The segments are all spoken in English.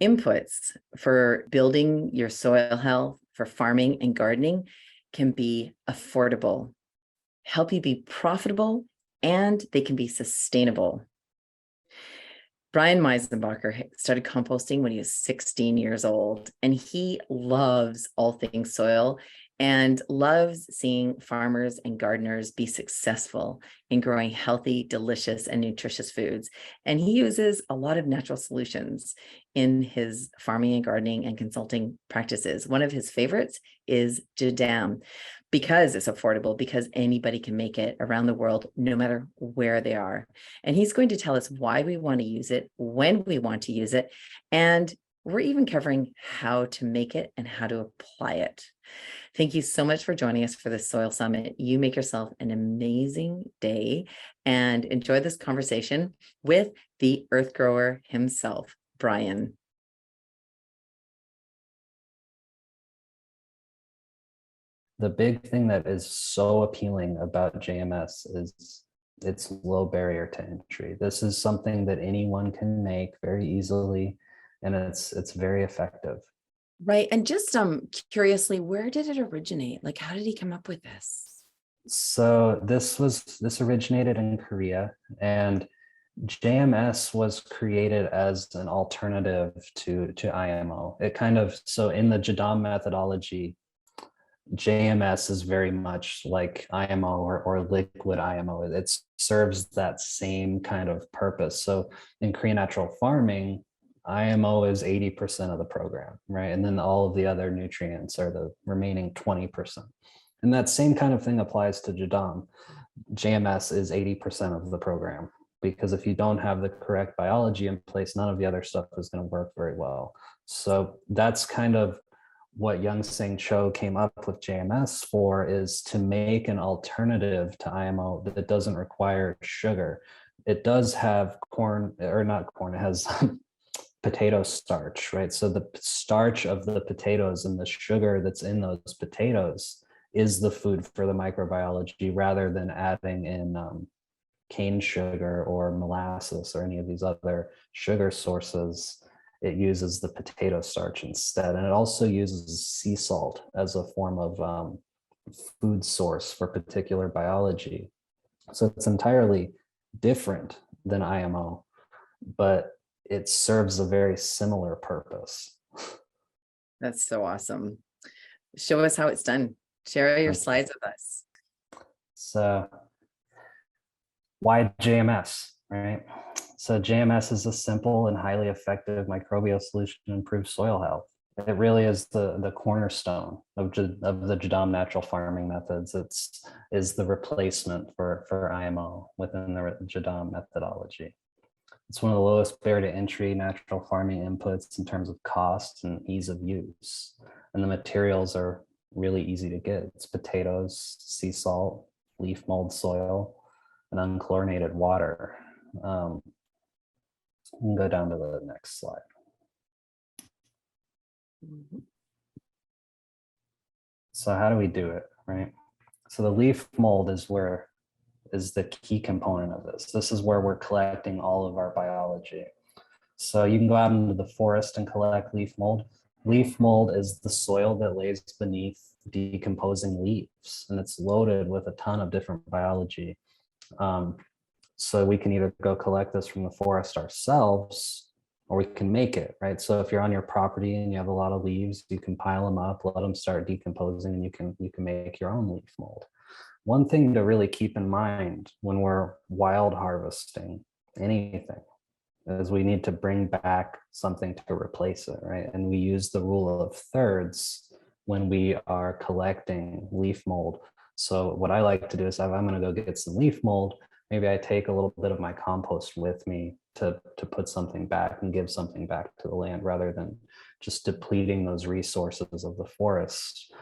Inputs for building your soil health for farming and gardening can be affordable, help you be profitable, and they can be sustainable. Brian Maisenbacher started composting when he was 16 years old, and he loves all things soil and loves seeing farmers and gardeners be successful in growing healthy, delicious, and nutritious foods. And he uses a lot of natural solutions in his farming and gardening and consulting practices. One of his favorites is Jadam, because it's affordable, because anybody can make it around the world, no matter where they are. And he's going to tell us why we want to use it, when we want to use it, and we're even covering how to make it and how to apply it. Thank you so much for joining us for this Soil Summit. You make yourself an amazing day and enjoy this conversation with the earth grower himself, Brian. The big thing that is so appealing about JMS is its low barrier to entry. This is something that anyone can make very easily, and it's very effective. Right. And just curiously, where did it originate? Like, how did he come up with this? So this originated in Korea, and JMS was created as an alternative to IMO. It kind of, so in the Jadam methodology, JMS is very much like IMO or liquid IMO. It serves that same kind of purpose. So in Korean natural farming, IMO is 80% of the program, right? And then all of the other nutrients are the remaining 20%. And that same kind of thing applies to Jadam. JMS is 80% of the program, because if you don't have the correct biology in place, none of the other stuff is going to work very well. So that's kind of what Young Sing Cho came up with JMS for, is to make an alternative to IMO that doesn't require sugar. It does have corn, or not corn, it has potato starch, right? So the starch of the potatoes and the sugar that's in those potatoes is the food for the microbiology, rather than adding in cane sugar or molasses or any of these other sugar sources. It uses the potato starch instead. And it also uses sea salt as a form of food source for particular biology. So it's entirely different than IMO, but it serves a very similar purpose. That's so awesome. Show us how it's done. Share your slides with us. So why JMS, right? So JMS is a simple and highly effective microbial solution to improve soil health. It really is the cornerstone of the Jadam natural farming methods. Is the replacement for IMO within the Jadam methodology. It's one of the lowest barrier to entry natural farming inputs in terms of cost and ease of use. And the materials are really easy to get. It's potatoes, sea salt, leaf mold soil, and unchlorinated water. We can go down to the next slide. So how do we do it, right? So the leaf mold is the key component of this. This is where we're collecting all of our biology. So you can go out into the forest and collect leaf mold. Leaf mold is the soil that lays beneath decomposing leaves, and it's loaded with a ton of different biology. So we can either go collect this from the forest ourselves, or we can make it, right? So if you're on your property and you have a lot of leaves, you can pile them up, let them start decomposing, and you can make your own leaf mold. One thing to really keep in mind when we're wild harvesting anything is we need to bring back something to replace it, right? And we use the rule of thirds when we are collecting leaf mold. So what I like to do is, if I'm going to go get some leaf mold, maybe I take a little bit of my compost with me to put something back and give something back to the land, rather than just depleting those resources of the forest.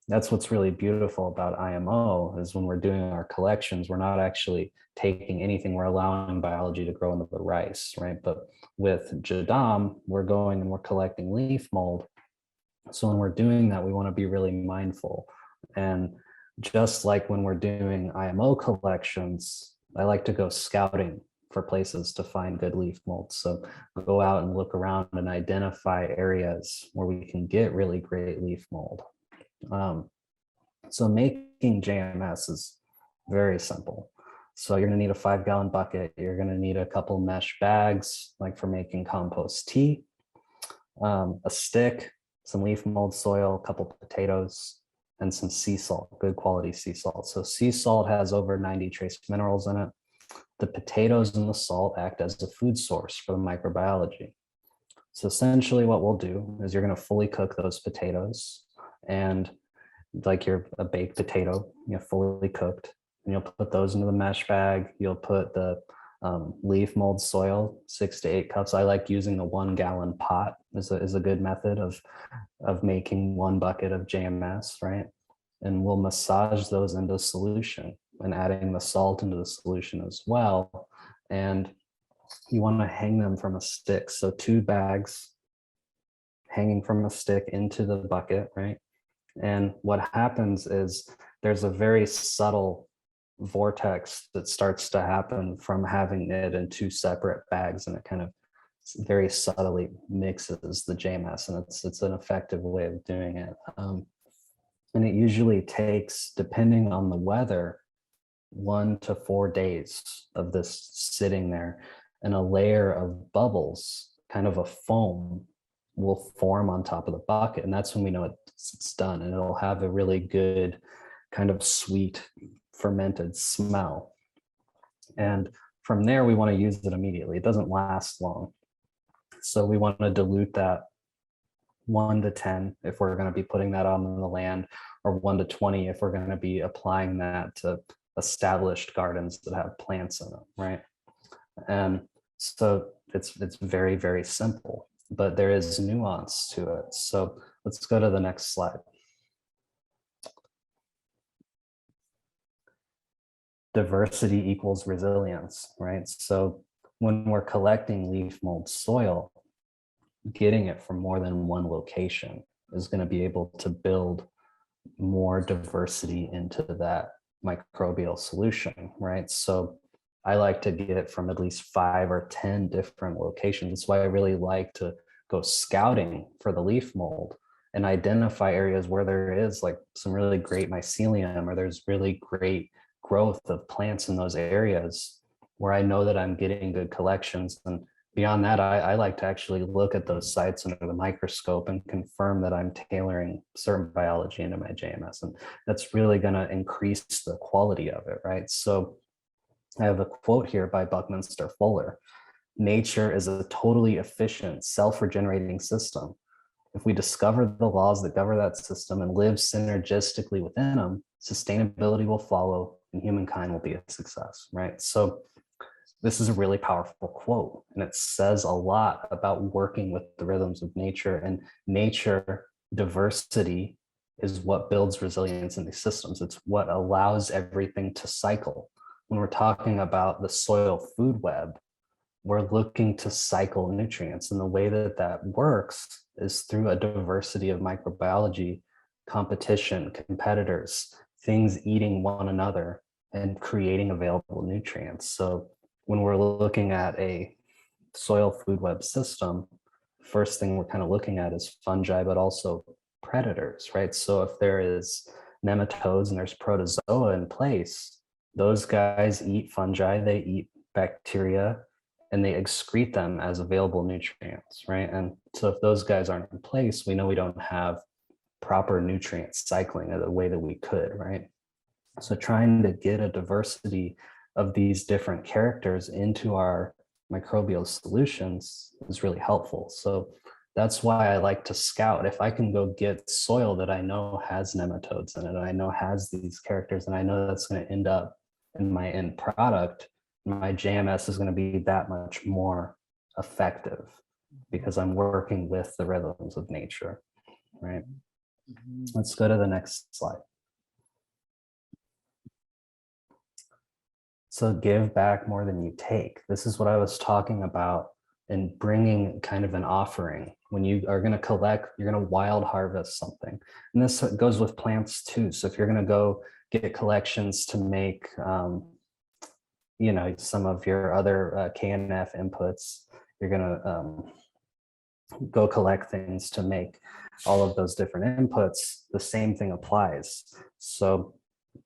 That's what's really beautiful about IMO, is when we're doing our collections, we're not actually taking anything, we're allowing biology to grow into the rice, right? But with Jadam, we're going and we're collecting leaf mold. So when we're doing that, we want to be really mindful. And just like when we're doing IMO collections, I like to go scouting for places to find good leaf mold. So go out and look around and identify areas where we can get really great leaf mold. So making JMS is very simple. So you're going to need a 5-gallon bucket. You're going to need a couple mesh bags, like for making compost tea, a stick, some leaf mold soil, a couple potatoes, and some sea salt, good quality sea salt. So sea salt has over 90 trace minerals in it. The potatoes and the salt act as a food source for the microbiology. So essentially what we'll do is you're going to fully cook those potatoes, and like a baked potato, fully cooked, and you'll put those into the mesh bag. You'll put the leaf mold soil, 6 to 8 cups. I like using the 1-gallon pot is a good method of making 1 bucket of JMS, right? And we'll massage those into solution and adding the salt into the solution as well. And you want to hang them from a stick. So 2 bags hanging from a stick into the bucket, right? And what happens is there's a very subtle vortex that starts to happen from having it in 2 separate bags, and it kind of very subtly mixes the JMS, and it's an effective way of doing it. And it usually takes, depending on the weather, 1 to 4 days of this sitting there, and a layer of bubbles, kind of a foam, will form on top of the bucket. And that's when we know it's done, and it'll have a really good kind of sweet fermented smell. And from there, we want to use it immediately. It doesn't last long. So we want to dilute that 1 to 10 if we're going to be putting that on the land, or 1 to 20 if we're going to be applying that to established gardens that have plants in them, right? And so it's very, very simple, but there is nuance to it. So let's go to the next slide. Diversity equals resilience, right? So when we're collecting leaf mold soil, getting it from more than 1 location is going to be able to build more diversity into that microbial solution, right? So I like to get it from at least 5 or 10 different locations. That's why I really like to go scouting for the leaf mold and identify areas where there is like some really great mycelium, or there's really great growth of plants in those areas where I know that I'm getting good collections. And beyond that, I like to actually look at those sites under the microscope and confirm that I'm tailoring certain biology into my JMS. And that's really going to increase the quality of it, right? So I have a quote here by Buckminster Fuller. Nature is a totally efficient, self-regenerating system. If we discover the laws that govern that system and live synergistically within them, sustainability will follow and humankind will be a success, right? So this is a really powerful quote, and it says a lot about working with the rhythms of nature. And nature diversity is what builds resilience in these systems. It's what allows everything to cycle. When we're talking about the soil food web, we're looking to cycle nutrients, and the way that that works is through a diversity of microbiology, competition, competitors, things eating one another and creating available nutrients. So when we're looking at a soil food web system, first thing we're kind of looking at is fungi, but also predators, right? So if there is nematodes and there's protozoa in place, those guys eat fungi, they eat bacteria, and they excrete them as available nutrients, right? And so if those guys aren't in place, we know we don't have proper nutrient cycling the way that we could, right? So trying to get a diversity of these different characters into our microbial solutions is really helpful. So that's why I like to scout. If I can go get soil that I know has nematodes in it, and I know has these characters, and I know that's going to end up in my end product, my JMS is going to be that much more effective because I'm working with the rhythms of nature, right? Let's go to the next slide. So give back more than you take. This is what I was talking about in bringing kind of an offering. When you are going to collect, you're going to wild harvest something. And this goes with plants too. So if you're going to go get collections to make some of your other KNF inputs. You're going to go collect things to make all of those different inputs. The same thing applies. So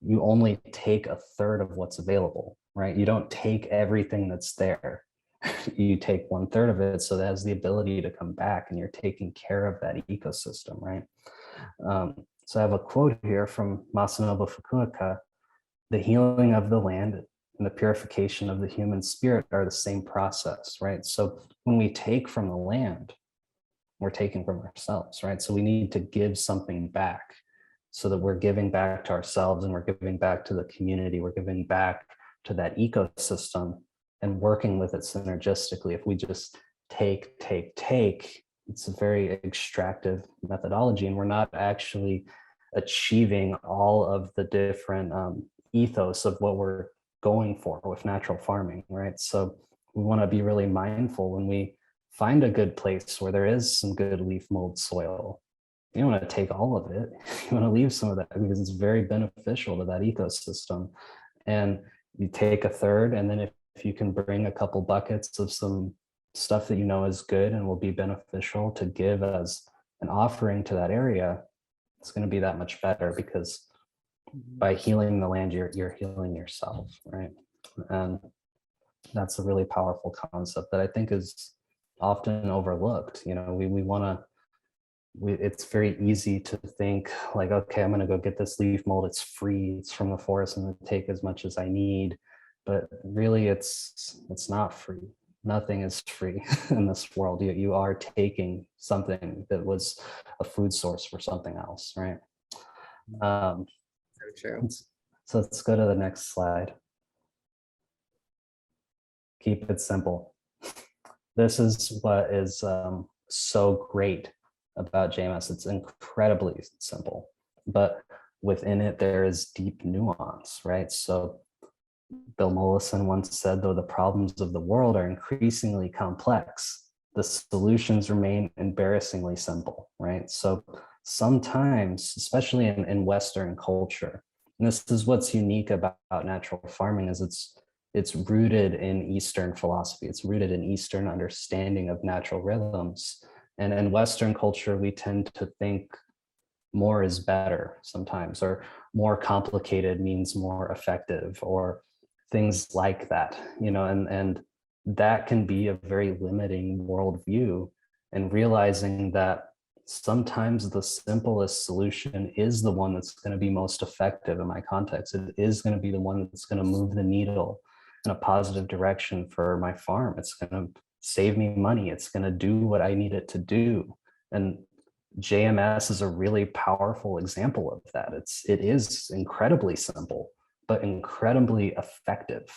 you only take a third of what's available, right? You don't take everything that's there. You take 1/3 of it, so that has the ability to come back, and you're taking care of that ecosystem, right? So I have a quote here from Masanobu Fukuoka: "The healing of the land and the purification of the human spirit are the same process," right? So when we take from the land, we're taking from ourselves, right? So we need to give something back, so that we're giving back to ourselves, and we're giving back to the community, we're giving back to that ecosystem and working with it synergistically. If we just take, it's a very extractive methodology, and we're not actually achieving all of the different ethos of what we're going for with natural farming, right? So we want to be really mindful when we find a good place where there is some good leaf mold soil. You don't want to take all of it. You want to leave some of that, because it's very beneficial to that ecosystem. And you take a third, and then if you can bring a couple buckets of some stuff that you know is good and will be beneficial to give as an offering to that area, it's going to be that much better, because by healing the land, you're healing yourself, right? And that's a really powerful concept that I think is often overlooked. We want to, it's very easy to think like, okay, I'm going to go get this leaf mold. It's free. It's from the forest. I'm going to take as much as I need. But really, it's not free. Nothing is free in this world. You are taking something that was a food source for something else, right? So true. So let's go to the next slide. Keep it simple. This is what is so great about JMS. It's incredibly simple, but within it, there is deep nuance, right? So Bill Mollison once said, though the problems of the world are increasingly complex, the solutions remain embarrassingly simple, right? So sometimes, especially in Western culture, and this is what's unique about natural farming, is it's rooted in Eastern philosophy. It's rooted in Eastern understanding of natural rhythms. And in Western culture, we tend to think more is better sometimes, or more complicated means more effective, or things like that, and that can be a very limiting worldview. And realizing that sometimes the simplest solution is the one that's going to be most effective in my context. It is going to be the one that's going to move the needle in a positive direction for my farm. It's going to save me money. It's going to do what I need it to do. And JMS is a really powerful example of that. It is incredibly simple, but incredibly effective.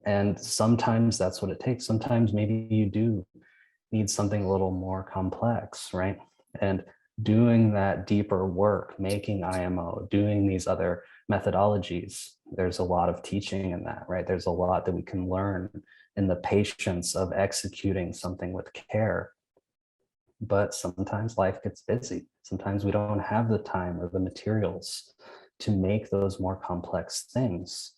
And sometimes that's what it takes. Sometimes maybe you do need something a little more complex, right? And doing that deeper work, making IMO, doing these other methodologies, there's a lot of teaching in that, right? There's a lot that we can learn in the patience of executing something with care. But sometimes life gets busy. Sometimes we don't have the time or the materials to make those more complex things.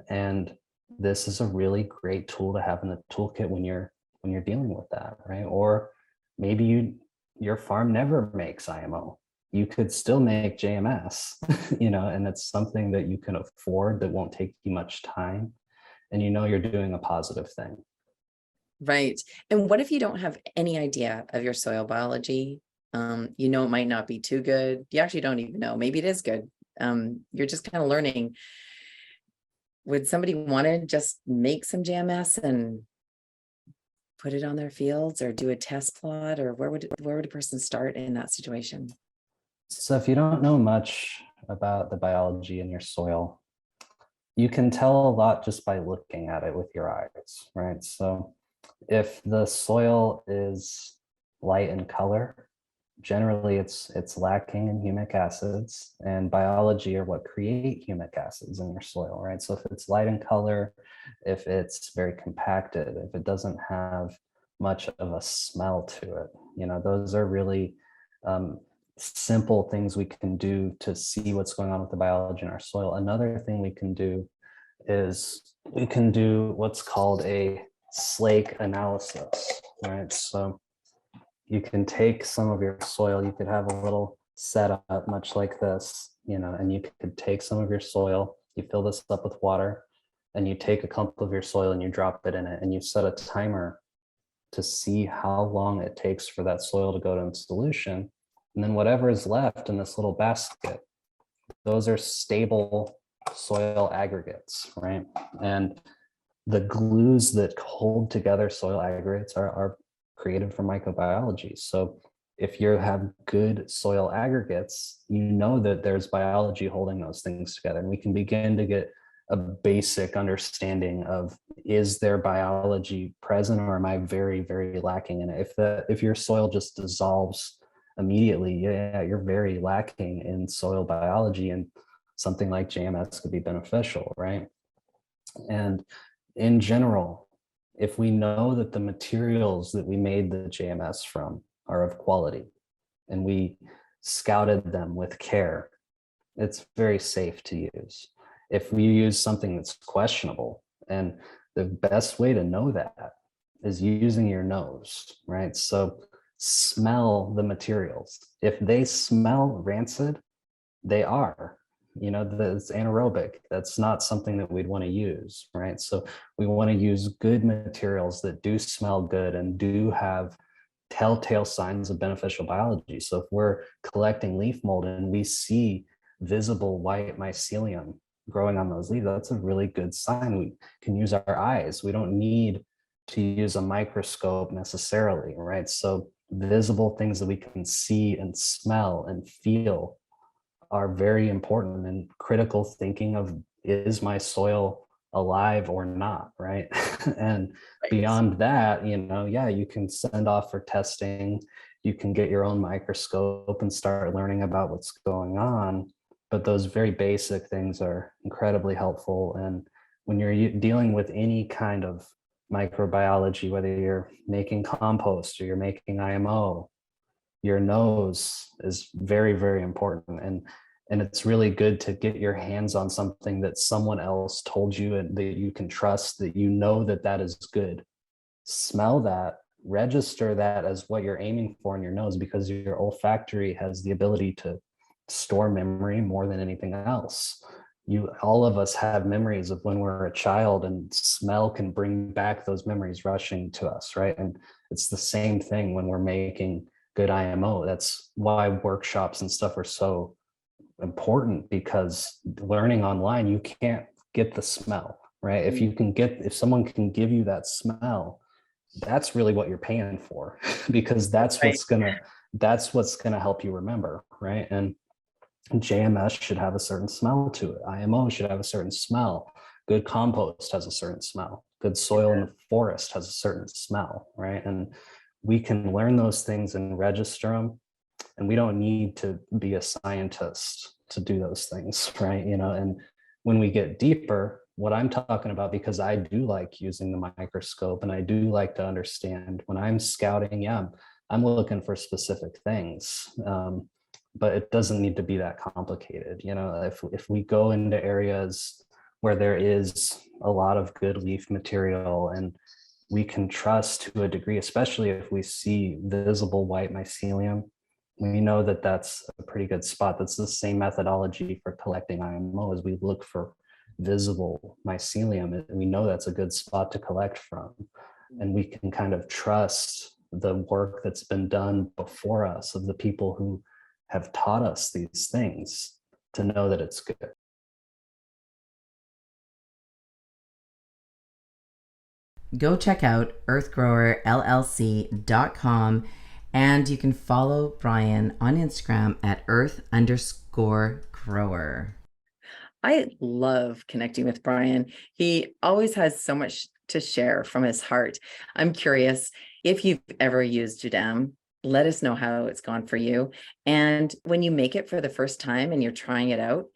And this is a really great tool to have in the toolkit when you're dealing with that, right? Or maybe your farm never makes IMO. You could still make JMS, and it's something that you can afford, that won't take you much time, and you're doing a positive thing. Right. And what if you don't have any idea of your soil biology? It might not be too good. You actually don't even know. Maybe it is good. You're just kind of learning. Would somebody want to just make some JMS and put it on their fields, or do a test plot, or where would a person start in that situation? So if you don't know much about the biology in your soil, you can tell a lot just by looking at it with your eyes, right? So if the soil is light in color, generally it's lacking in humic acids, and biology are what create humic acids in your soil, right? So if it's light in color, if it's very compacted, if it doesn't have much of a smell to it, those are really simple things we can do to see what's going on with the biology in our soil. Another thing we can do is we can do what's called a slake analysis, right? So you can take some of your soil, you could have a little setup much like this, and you could take some of your soil, you fill this up with water, and you take a clump of your soil and you drop it in it, and you set a timer to see how long it takes for that soil to go to solution. And then whatever is left in this little basket, those are stable soil aggregates, right? And the glues that hold together soil aggregates are created from microbiology. So if you have good soil aggregates, you know that there's biology holding those things together. And we can begin to get a basic understanding of, is there biology present, or am I very, very lacking in it? If your soil just dissolves immediately, yeah, you're very lacking in soil biology, and something like JMS could be beneficial, right? And in general, if we know that the materials that we made the JMS from are of quality, and we scouted them with care, it's very safe to use. If we use something that's questionable, and the best way to know that is using your nose, right? So smell the materials. If they smell rancid, they are, that's anaerobic. That's not something that we'd want to use, right? So we want to use good materials that do smell good and do have telltale signs of beneficial biology. So if we're collecting leaf mold and we see visible white mycelium growing on those leaves, that's a really good sign. We can use our eyes. We don't need to use a microscope necessarily, right? So visible things that we can see and smell and feel are very important, and critical thinking of, is my soil alive or not, right? And beyond that, yeah, you can send off for testing, you can get your own microscope and start learning about what's going on, but those very basic things are incredibly helpful. And when you're dealing with any kind of microbiology, whether you're making compost or you're making IMO, your nose is very, very important. And it's really good to get your hands on something that someone else told you and that you can trust, that that is good. Smell that, register that as what you're aiming for in your nose, because your olfactory has the ability to store memory more than anything else. All of us have memories of when we're a child, and smell can bring back those memories rushing to us, right? And it's the same thing when we're making good IMO. That's why workshops and stuff are so important, because learning online, you can't get the smell, right? If someone can give you that smell, that's really what you're paying for, because that's what's gonna help you remember, right? And JMS should have a certain smell to it. IMO should have a certain smell. Good compost has a certain smell. Good soil in the forest has a certain smell, right? And we can learn those things and register them, and we don't need to be a scientist to do those things, right? And when we get deeper, what I'm talking about, because I do like using the microscope and I do like to understand when I'm scouting, yeah, I'm looking for specific things. But it doesn't need to be that complicated. If we go into areas where there is a lot of good leaf material and we can trust to a degree, especially if we see visible white mycelium, we know that that's a pretty good spot. That's the same methodology for collecting IMO, as we look for visible mycelium, and we know that's a good spot to collect from. And we can kind of trust the work that's been done before us, of the people who have taught us these things, to know that it's good. Go check out earthgrowerllc.com, and you can follow Brian on Instagram at earth_grower. I love connecting with Brian. He always has so much to share from his heart. I'm curious, if you've ever used Jadam, let us know how it's gone for you. And when you make it for the first time and you're trying it out,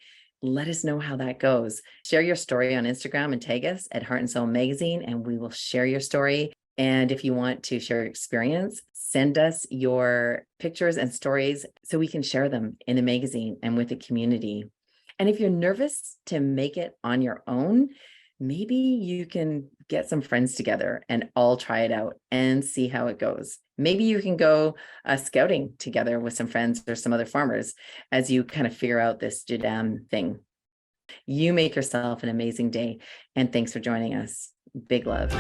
let us know how that goes. Share your story on Instagram and tag us at Heart and Soul Magazine, and we will share your story. And if you want to share your experience, send us your pictures and stories so we can share them in the magazine and with the community. And if you're nervous to make it on your own, maybe you can get some friends together and all try it out and see how it goes. Maybe you can go scouting together with some friends or some other farmers as you kind of figure out this Jadam thing. You make yourself an amazing day, and thanks for joining us. Big love.